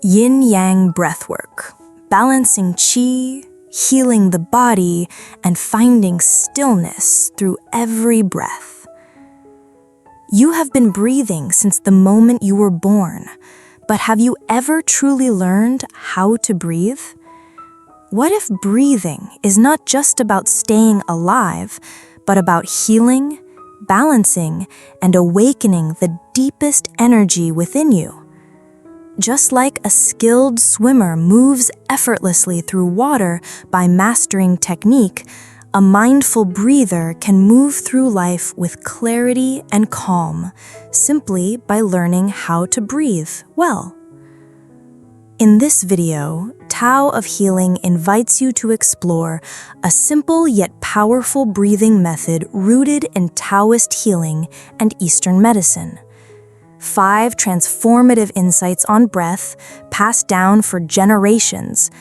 Yin-Yang breathwork, balancing qi, healing the body, and finding stillness through every breath. You have been breathing since the moment you were born, but have you ever truly learned how to breathe? What if breathing is not just about staying alive, but about healing, balancing, and awakening the deepest energy within you? Just like a skilled swimmer moves effortlessly through water by mastering technique, a mindful breather can move through life with clarity and calm, simply by learning how to breathe well. In this video, Tao of Healing invites you to explore a simple yet powerful breathing method rooted in Taoist healing and Eastern medicine. 5 transformative insights on breath passed down for generations,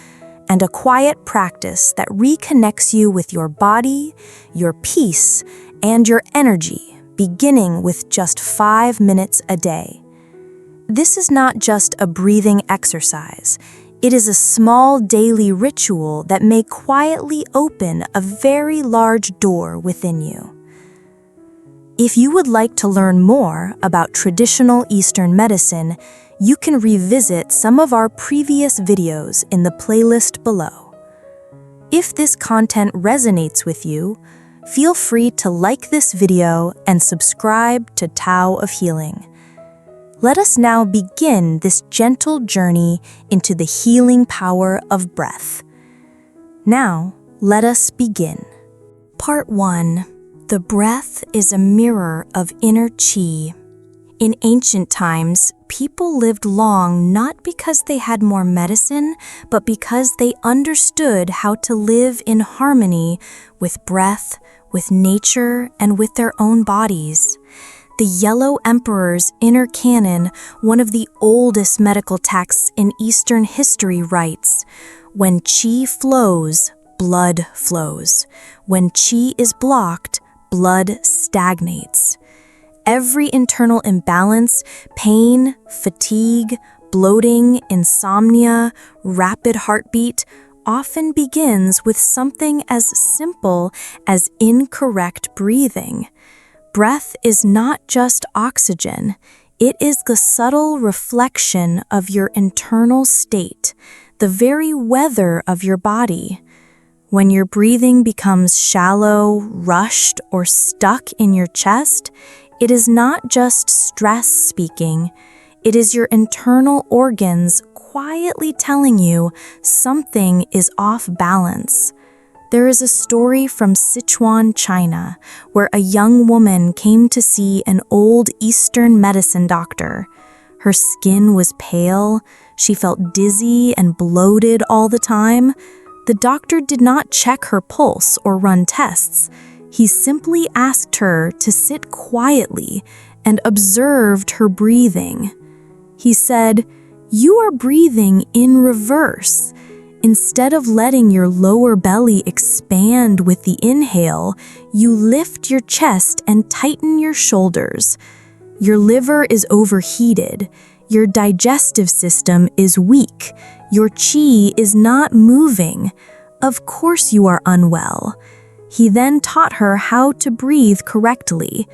and a quiet practice that reconnects you with your body, your peace, and your energy, beginning with just 5 minutes a day. This is not just a breathing exercise. It is a small daily ritual that may quietly open a very large door within you. If you would like to learn more about traditional Eastern medicine, you can revisit some of our previous videos in the playlist below. If this content resonates with you, feel free to like this video and subscribe to Tao of Healing. Let us now begin this gentle journey into the healing power of breath. Now, let us begin. Part 1. The breath is a mirror of inner qi. In ancient times, people lived long not because they had more medicine, but because they understood how to live in harmony with breath, with nature, and with their own bodies. The Yellow Emperor's Inner Canon, one of the oldest medical texts in Eastern history, writes, "When qi flows, blood flows. When qi is blocked, blood stagnates." Every internal imbalance, pain, fatigue, bloating, insomnia, rapid heartbeat, often begins with something as simple as incorrect breathing. Breath is not just oxygen. It is the subtle reflection of your internal state, the very weather of your body. When your breathing becomes shallow, rushed, or stuck in your chest, it is not just stress speaking. It is your internal organs quietly telling you something is off balance. There is a story from Sichuan, China, where a young woman came to see an old Eastern medicine doctor. Her skin was pale, she felt dizzy and bloated all the time. The doctor did not check her pulse or run tests. He simply asked her to sit quietly and observed her breathing. He said, "You are breathing in reverse. Instead of letting your lower belly expand with the inhale, you lift your chest and tighten your shoulders. Your liver is overheated. Your digestive system is weak. Your qi is not moving. Of course you are unwell." He then taught her how to breathe correctly.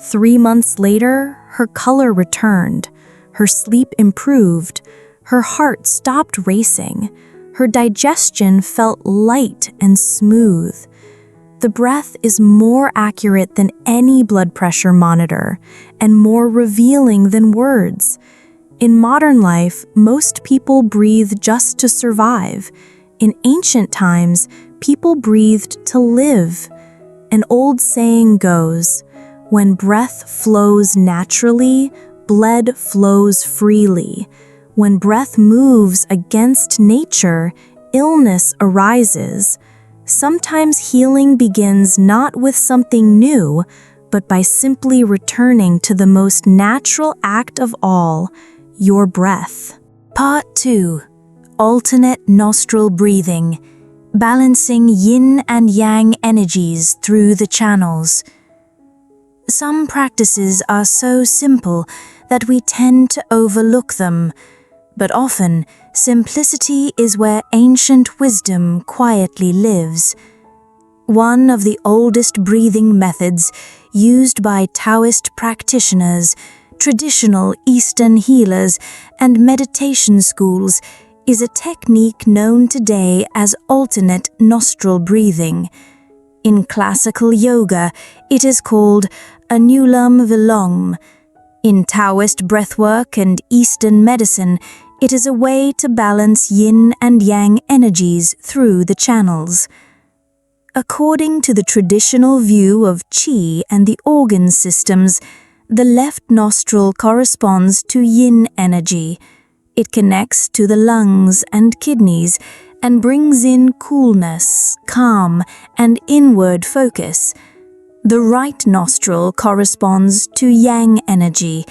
3 months later, her color returned. Her sleep improved. Her heart stopped racing. Her digestion felt light and smooth. The breath is more accurate than any blood pressure monitor and more revealing than words. In modern life, most people breathe just to survive. In ancient times, people breathed to live. An old saying goes, "When breath flows naturally, blood flows freely. When breath moves against nature, illness arises." Sometimes healing begins not with something new, but by simply returning to the most natural act of all, your breath. Part 2. Alternate nostril breathing, balancing yin and yang energies through the channels. Some practices are so simple that we tend to overlook them, But often, simplicity is where ancient wisdom quietly lives. One of the oldest breathing methods used by Taoist practitioners, traditional Eastern healers, and meditation schools is a technique known today as alternate nostril breathing. In classical yoga, it is called Anulam Vilom. In Taoist breathwork and Eastern medicine, it is a way to balance yin and yang energies through the channels. According to the traditional view of qi and the organ systems, the left nostril corresponds to yin energy. It connects to the lungs and kidneys and brings in coolness, calm, and inward focus. The right nostril corresponds to yang energy.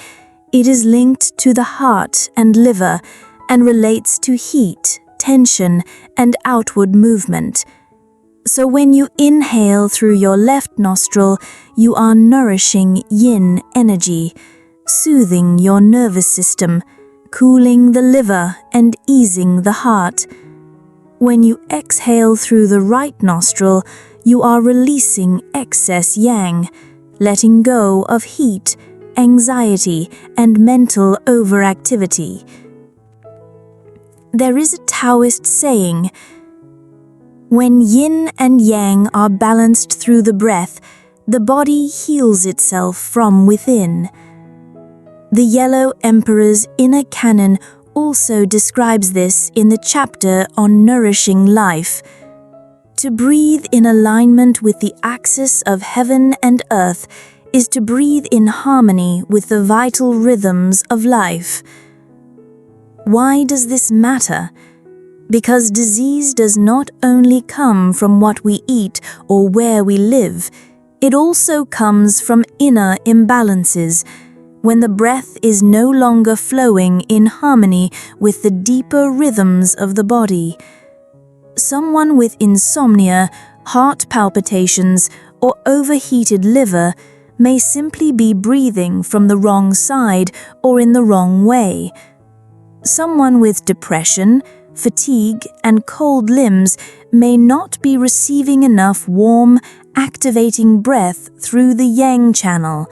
It is linked to the heart and liver and relates to heat, tension, and outward movement. So when you inhale through your left nostril, you are nourishing yin energy, soothing your nervous system, cooling the liver and easing the heart. When you exhale through the right nostril, you are releasing excess yang, letting go of heat, anxiety, and mental overactivity. There is a Taoist saying, "When yin and yang are balanced through the breath, the body heals itself from within." The Yellow Emperor's Inner Canon also describes this in the chapter on nourishing life. To breathe in alignment with the axis of heaven and earth is to breathe in harmony with the vital rhythms of life. Why does this matter? Because disease does not only come from what we eat or where we live, it also comes from inner imbalances, when the breath is no longer flowing in harmony with the deeper rhythms of the body. Someone with insomnia, heart palpitations, or overheated liver may simply be breathing from the wrong side or in the wrong way. Someone with depression, fatigue, and cold limbs may not be receiving enough warm, activating breath through the yang channel.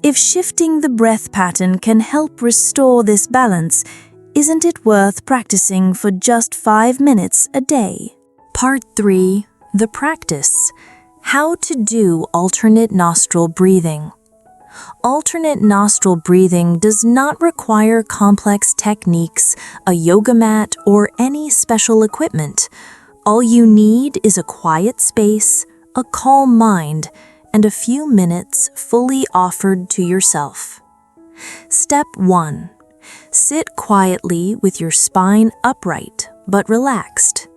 If shifting the breath pattern can help restore this balance, isn't it worth practicing for just 5 minutes a day? Part 3. The practice. How to do alternate nostril breathing. Alternate nostril breathing does not require complex techniques, a yoga mat, or any special equipment. All you need is a quiet space, a calm mind, and a few minutes fully offered to yourself. Step 1. Sit quietly with your spine upright but relaxed.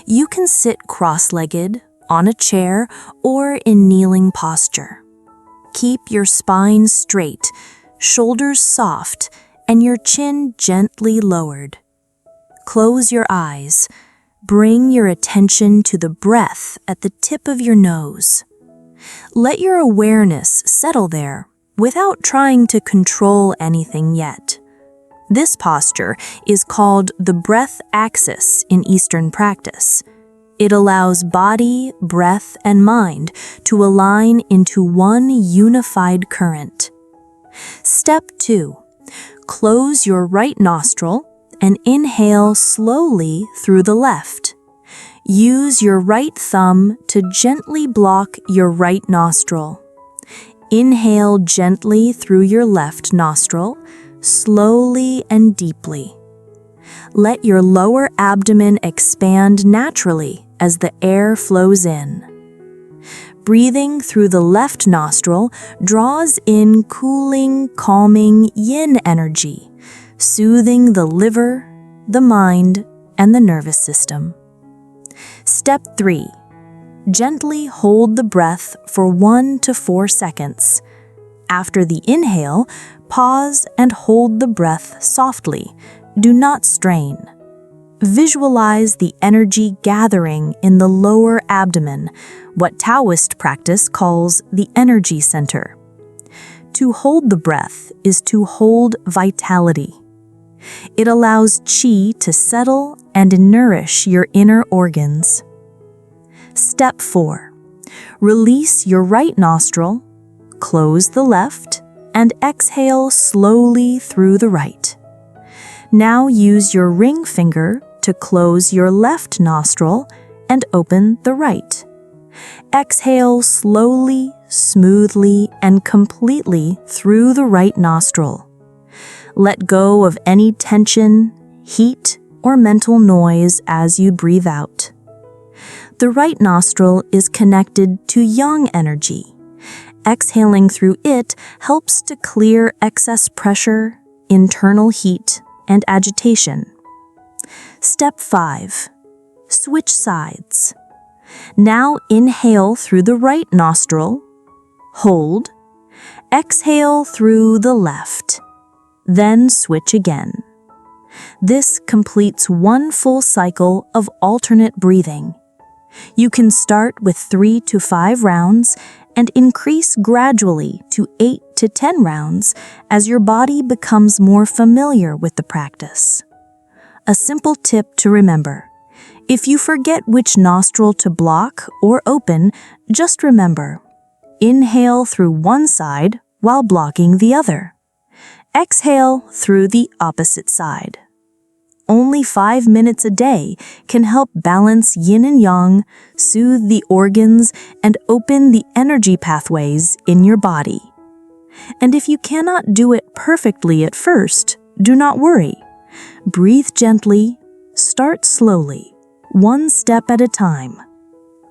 You can sit cross-legged, on a chair, or in kneeling posture. Keep your spine straight, shoulders soft, and your chin gently lowered. Close your eyes. Bring your attention to the breath at the tip of your nose. Let your awareness settle there without trying to control anything yet. This posture is called the breath axis in Eastern practice. It allows body, breath, and mind to align into one unified current. Step 2. Close your right nostril and inhale slowly through the left. Use your right thumb to gently block your right nostril. Inhale gently through your left nostril, slowly and deeply. Let your lower abdomen expand naturally as the air flows in. Breathing through the left nostril draws in cooling, calming yin energy, soothing the liver, the mind, and the nervous system. Step 3. Gently hold the breath for 1 to 4 seconds. After the inhale, pause and hold the breath softly. Do not strain. Visualize the energy gathering in the lower abdomen, what Taoist practice calls the energy center. To hold the breath is to hold vitality. It allows qi to settle and nourish your inner organs. Step 4. Release your right nostril, close the left, and exhale slowly through the right. Now use your ring finger to close your left nostril and open the right. Exhale slowly, smoothly, and completely through the right nostril. Let go of any tension, heat, or mental noise as you breathe out. The right nostril is connected to yang energy. Exhaling through it helps to clear excess pressure, internal heat, and agitation. Step 5. Switch sides. Now inhale through the right nostril, hold, exhale through the left, then switch again. This completes one full cycle of alternate breathing. You can start with 3 to 5 rounds and increase gradually to 8 to 10 rounds as your body becomes more familiar with the practice. A simple tip to remember: if you forget which nostril to block or open, just remember, inhale through one side while blocking the other. Exhale through the opposite side. Only 5 minutes a day can help balance yin and yang, soothe the organs, and open the energy pathways in your body. And if you cannot do it perfectly at first, do not worry. Breathe gently, start slowly, one step at a time.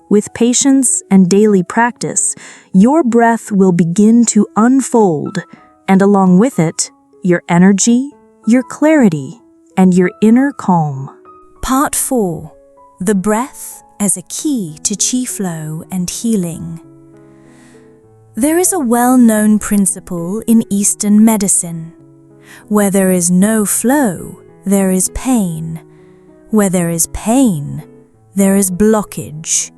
With patience and daily practice, your breath will begin to unfold, and along with it, your energy, your clarity, and your inner calm. Part 4. The breath as a key to qi flow and healing. There is a well-known principle in Eastern medicine. Where there is no flow, there is pain. Where there is pain, there is blockage.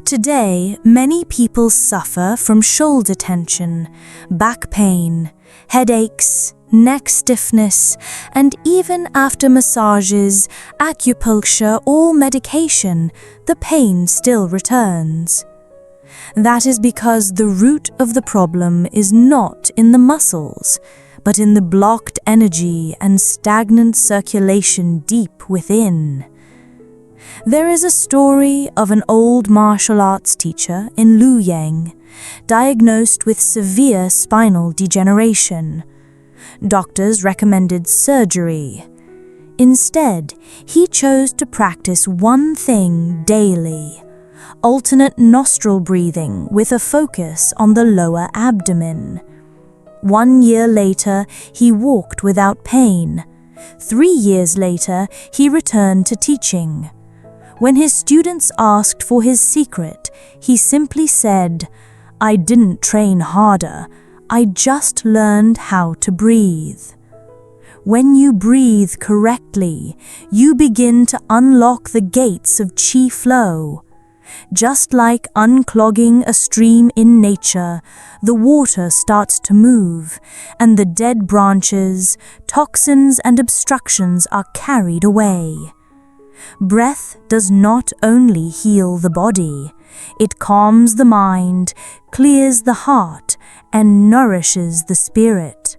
Today, many people suffer from shoulder tension, back pain, headaches, neck stiffness, and even after massages, acupuncture, or medication, the pain still returns. That is because the root of the problem is not in the muscles, but in the blocked energy and stagnant circulation deep within. There is a story of an old martial arts teacher in Yin-Yang, diagnosed with severe spinal degeneration. Doctors recommended surgery. Instead, he chose to practice one thing daily: alternate nostril breathing with a focus on the lower abdomen. 1 year later, he walked without pain. 3 years later, he returned to teaching. When his students asked for his secret, he simply said, "I didn't train harder, I just learned how to breathe." When you breathe correctly, you begin to unlock the gates of qi flow. Just like unclogging a stream in nature, the water starts to move, and the dead branches, toxins, and obstructions are carried away. Breath does not only heal the body, it calms the mind, clears the heart, and nourishes the spirit.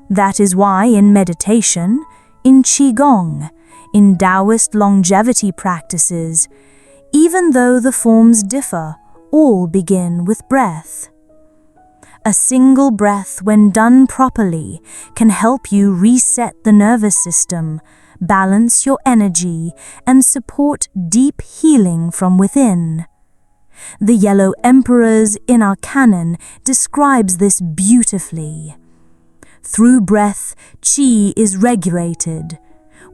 That is why in meditation, in Qigong, in Taoist longevity practices, even though the forms differ, all begin with breath. A single breath, when done properly, can help you reset the nervous system, balance your energy, and support deep healing from within. The Yellow Emperors in our canon describes this beautifully. Through breath, qi is regulated.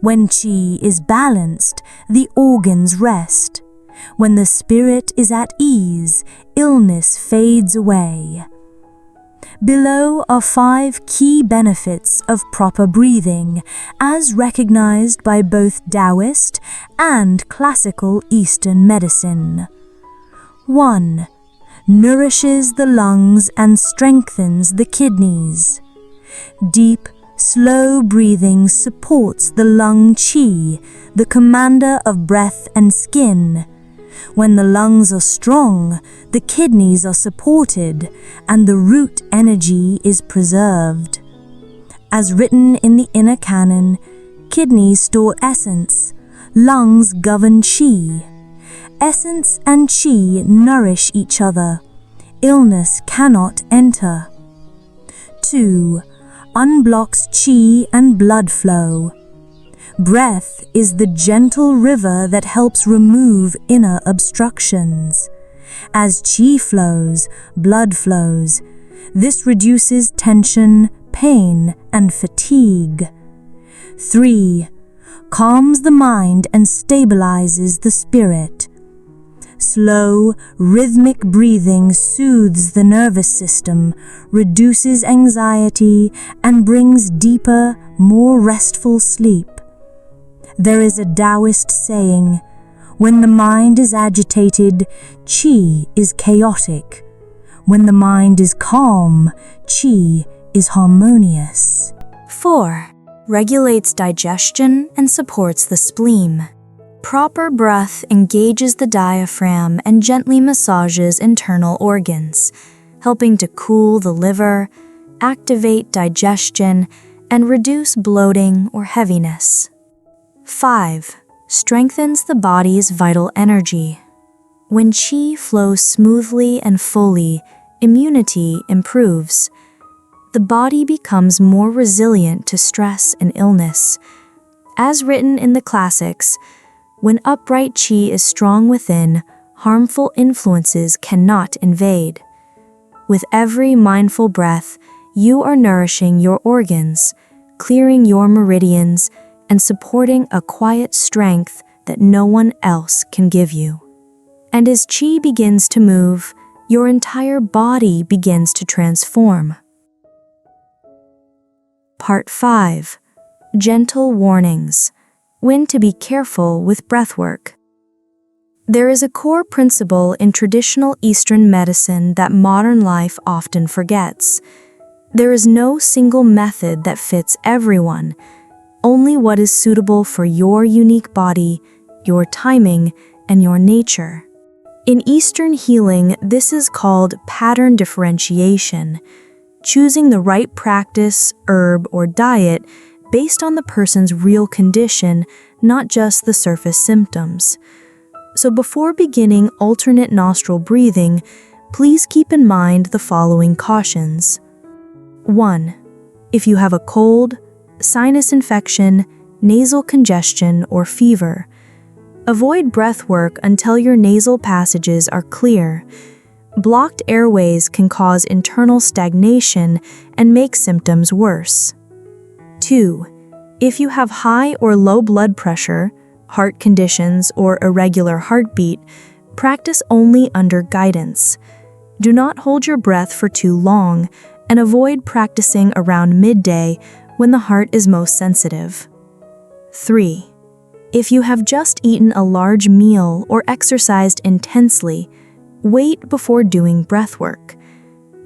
When qi is balanced, the organs rest. When the spirit is at ease, illness fades away. Below are 5 key benefits of proper breathing, as recognized by both Taoist and classical Eastern medicine. 1. Nourishes the lungs and strengthens the kidneys. Deep, Slow breathing supports the lung qi, the commander of breath and skin. When the lungs are strong, the kidneys are supported, and the root energy is preserved. As written in the inner canon, kidneys store essence, lungs govern qi. Essence and qi nourish each other. Illness cannot enter. 2. Unblocks qi and blood flow. Breath is the gentle river that helps remove inner obstructions. As qi flows, blood flows. This reduces tension, pain, and fatigue. 3. Calms the mind and stabilizes the spirit. Slow, rhythmic breathing soothes the nervous system, reduces anxiety, and brings deeper, more restful sleep. There is a Taoist saying, "When the mind is agitated, qi is chaotic. When the mind is calm, qi is harmonious." 4. Regulates digestion and supports the spleen. Proper breath engages the diaphragm and gently massages internal organs, helping to cool the liver, activate digestion, and reduce bloating or heaviness. 5. Strengthens the body's vital energy. When qi flows smoothly and fully, immunity improves. The body becomes more resilient to stress and illness. As written in the classics, when upright qi is strong within, harmful influences cannot invade. With every mindful breath, you are nourishing your organs, clearing your meridians, and supporting a quiet strength that no one else can give you. And as qi begins to move, your entire body begins to transform. Part 5. Gentle warnings. When to be careful with breathwork. There is a core principle in traditional Eastern medicine that modern life often forgets. There is no single method that fits everyone, only what is suitable for your unique body, your timing, and your nature. In Eastern healing, this is called pattern differentiation, choosing the right practice, herb, or diet based on the person's real condition, not just the surface symptoms. So before beginning alternate nostril breathing, please keep in mind the following cautions. 1. If you have a cold, sinus infection, nasal congestion, or fever, avoid breath work until your nasal passages are clear. Blocked airways can cause internal stagnation and make symptoms worse. 2. If you have high or low blood pressure, heart conditions, or irregular heartbeat, practice only under guidance. Do not hold your breath for too long, and avoid practicing around midday when the heart is most sensitive. 3. If you have just eaten a large meal or exercised intensely, wait before doing breathwork.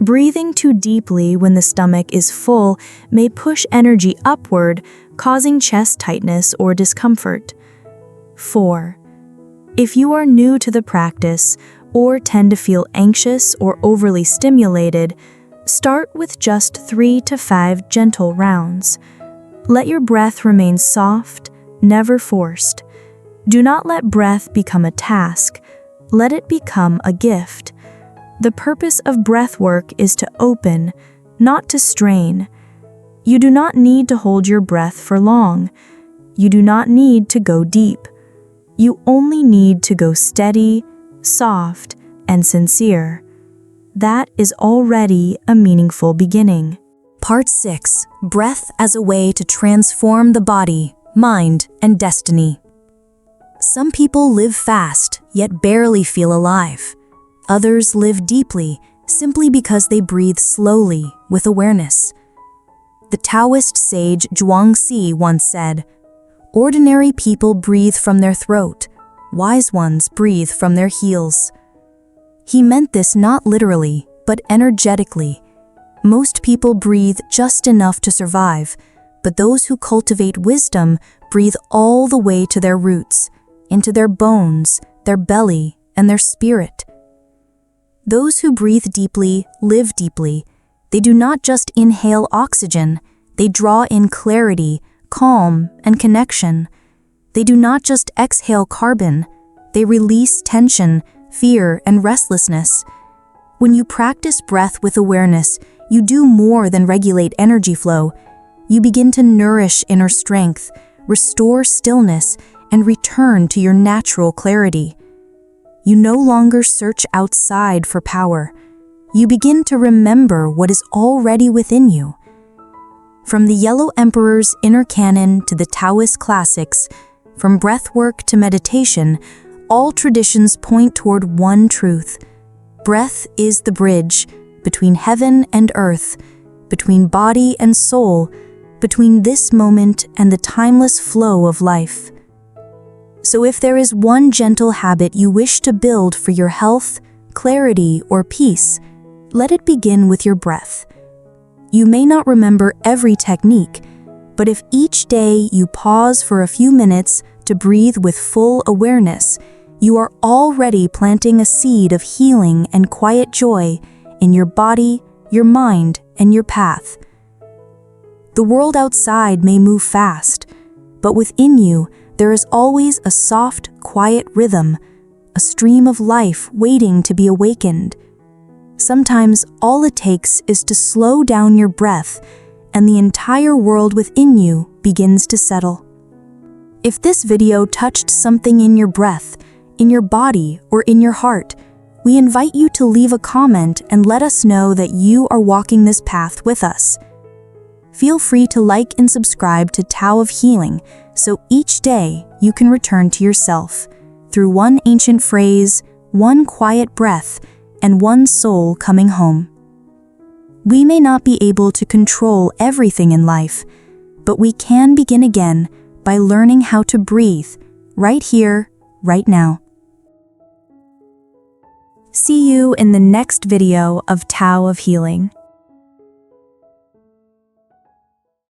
Breathing too deeply when the stomach is full may push energy upward, causing chest tightness or discomfort. 4. If you are new to the practice or tend to feel anxious or overly stimulated, start with just 3 to 5 gentle rounds. Let your breath remain soft, never forced. Do not let breath become a task. Let it become a gift. The purpose of breath work is to open, not to strain. You do not need to hold your breath for long. You do not need to go deep. You only need to go steady, soft, and sincere. That is already a meaningful beginning. Part 6. Breath as a way to transform the body, mind, and destiny. Some people live fast, yet barely feel alive. Others live deeply, simply because they breathe slowly, with awareness. The Taoist sage Zhuangzi once said, "Ordinary people breathe from their throat. Wise ones breathe from their heels." He meant this not literally, but energetically. Most people breathe just enough to survive, But those who cultivate wisdom breathe all the way to their roots, into their bones, their belly, and their spirit. Those who breathe deeply live deeply. They do not just inhale oxygen, they draw in clarity, calm, and connection. They do not just exhale carbon, they release tension, fear, and restlessness. When you practice breath with awareness, you do more than regulate energy flow. You begin to nourish inner strength, restore stillness, and return to your natural clarity. You no longer search outside for power. You begin to remember what is already within you. From the Yellow Emperor's inner canon to the Taoist classics, from breathwork to meditation, all traditions point toward one truth. Breath is the bridge between heaven and earth, between body and soul, between this moment and the timeless flow of life. So if there is one gentle habit you wish to build for your health, clarity, or peace, let it begin with your breath. You may not remember every technique, but if each day you pause for a few minutes to breathe with full awareness, you are already planting a seed of healing and quiet joy in your body, your mind, and your path. The world outside may move fast, but within you, there is always a soft, quiet rhythm, a stream of life waiting to be awakened. Sometimes all it takes is to slow down your breath, and the entire world within you begins to settle. If this video touched something in your breath, in your body, or in your heart, we invite you to leave a comment and let us know that you are walking this path with us. Feel free to like and subscribe to Tao of Healing so each day you can return to yourself through one ancient phrase, one quiet breath, and one soul coming home. We may not be able to control everything in life, but we can begin again by learning how to breathe right here, right now. See you in the next video of Tao of Healing.